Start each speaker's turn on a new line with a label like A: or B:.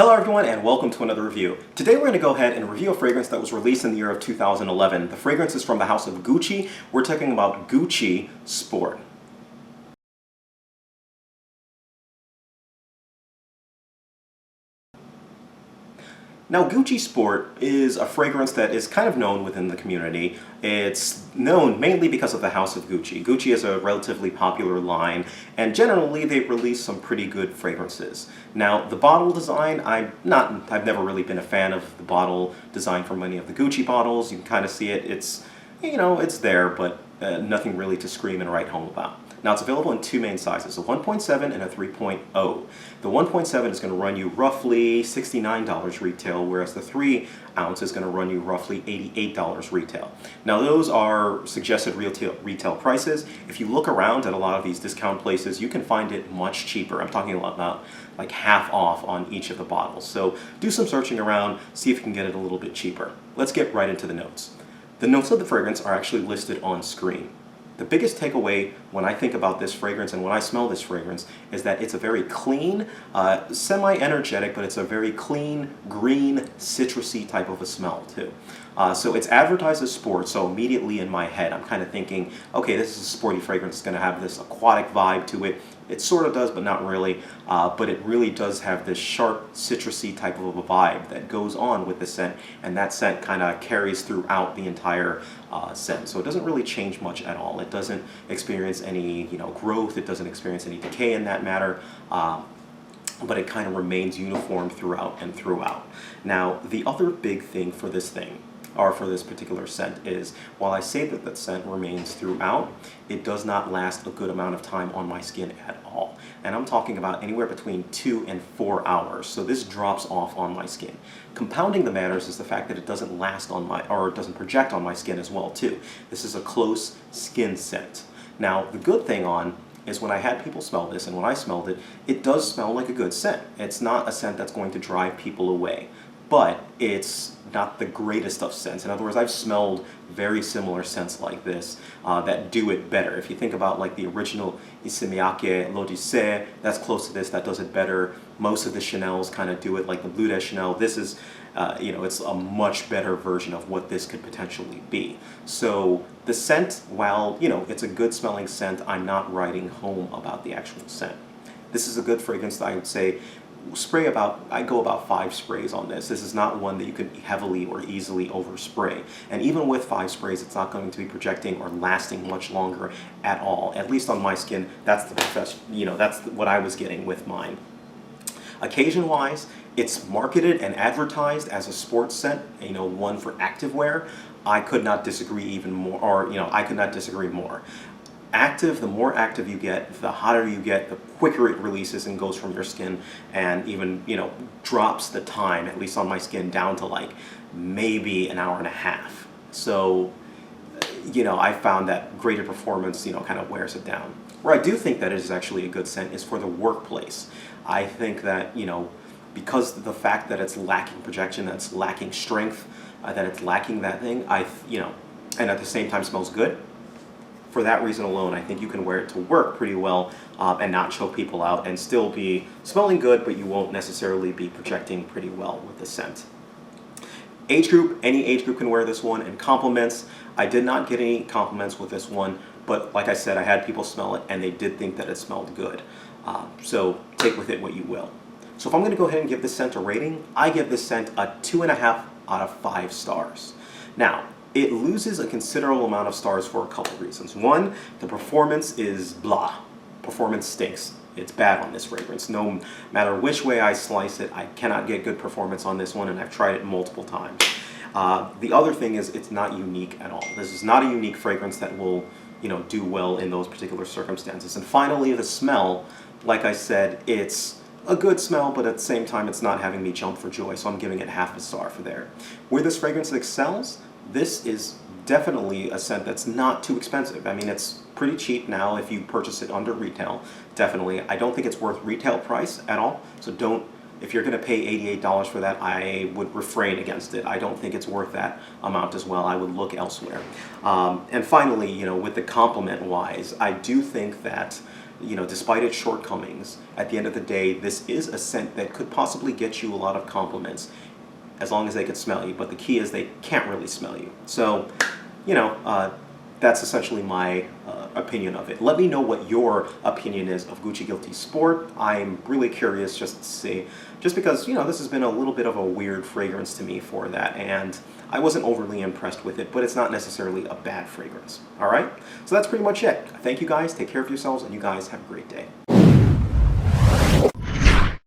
A: Hello everyone and welcome to another review. Today we're going to go ahead and review a fragrance that was released in the year of 2011. The fragrance is from the house of Gucci. We're talking about Gucci Sport. Now, Gucci Sport is a fragrance that is kind of known within the community. It's known mainly because of the house of Gucci. Gucci is a relatively popular line, and generally they release some pretty good fragrances. Now, the bottle design, I've never really been a fan of the bottle design for many of the Gucci bottles. You can kind of see it. It's there, but nothing really to scream and write home about. Now, it's available in two main sizes, a 1.7 and a 3.0. The 1.7 is going to run you roughly $69 retail, whereas the 3 ounce is going to run you roughly $88 retail. Now, those are suggested retail prices. If you look around at a lot of these discount places, you can find it much cheaper. I'm talking about like half off on each of the bottles. So do some searching around, see if you can get it a little bit cheaper. Let's get right into the notes. The notes of the fragrance are actually listed on screen. The biggest takeaway when I think about this fragrance and when I smell this fragrance is that it's a very clean, semi-energetic, but it's a very clean, green, citrusy type of a smell too. So it's advertised as sport, so immediately in my head I'm kind of thinking, okay, this is a sporty fragrance, it's going to have this aquatic vibe to it. It sort of does, but not really, but it really does have this sharp, citrusy type of a vibe that goes on with the scent, and that scent kind of carries throughout the entire scent. So it doesn't really change much at all. It doesn't experience any, growth. It doesn't experience any decay in that matter. But it kind of remains uniform throughout and throughout. Now, the other big thing for this particular scent is, while I say that scent remains throughout, it does not last a good amount of time on my skin at all. And I'm talking about anywhere between 2 and 4 hours. So this drops off on my skin. Compounding the matters is the fact that it doesn't last on it doesn't project on my skin as well too. This is a close skin scent. Now, the good thing is when I had people smell this, and when I smelled it, it does smell like a good scent. It's not a scent that's going to drive people away, but it's not the greatest of scents. In other words, I've smelled very similar scents like this that do it better. If you think about like the original Issey Miyake L'Odyssée, that's close to this, that does it better. Most of the Chanels kind of do it, like the Bleu de Chanel. This is, it's a much better version of what this could potentially be. So the scent, while, it's a good smelling scent, I'm not writing home about the actual scent. This is a good fragrance that I would say I go about 5 sprays on this. This is not one that you can heavily or easily overspray. And even with 5 sprays, it's not going to be projecting or lasting much longer at all. At least on my skin, that's that's what I was getting with mine. Occasion-wise, it's marketed and advertised as a sports scent, one for activewear. I could not disagree even more, or I could not disagree more. The more active you get, the hotter you get, the quicker it releases and goes from your skin, and even, drops the time, at least on my skin, down to like maybe an hour and a half. So, I found that greater performance, kind of wears it down. Where I do think that it is actually a good scent is for the workplace. I think that, because of the fact that it's lacking projection, that it's lacking strength, that it's lacking that thing, and at the same time smells good. For that reason alone, I think you can wear it to work pretty well and not choke people out and still be smelling good, but you won't necessarily be projecting pretty well with the scent. Age group, any age group can wear this one, and compliments. I did not get any compliments with this one, but like I said, I had people smell it and they did think that it smelled good. So take with it what you will. So if I'm going to go ahead and give this scent a rating, I give this scent a 2.5 out of 5 stars. Now, it loses a considerable amount of stars for a couple reasons. One, the performance is blah. Performance stinks. It's bad on this fragrance. No matter which way I slice it, I cannot get good performance on this one, and I've tried it multiple times. The other thing is it's not unique at all. This is not a unique fragrance that will, do well in those particular circumstances. And finally, the smell, like I said, it's a good smell, but at the same time, it's not having me jump for joy, so I'm giving it half a star for there. Where this fragrance excels, this is definitely a scent that's not too expensive. I mean, it's pretty cheap now if you purchase it under retail, definitely. I don't think it's worth retail price at all, so if you're going to pay $88 for that, I would refrain against it. I don't think it's worth that amount as well. I would look elsewhere. And finally, with the compliment-wise, I do think that despite its shortcomings, at the end of the day, this is a scent that could possibly get you a lot of compliments as long as they could smell you. But the key is they can't really smell you. So, that's essentially my opinion of it. Let me know what your opinion is of Gucci Guilty Sport. I'm really curious just to see, just because, this has been a little bit of a weird fragrance to me for that, and I wasn't overly impressed with it, but it's not necessarily a bad fragrance. All right? So that's pretty much it. Thank you guys. Take care of yourselves, and you guys have a great day.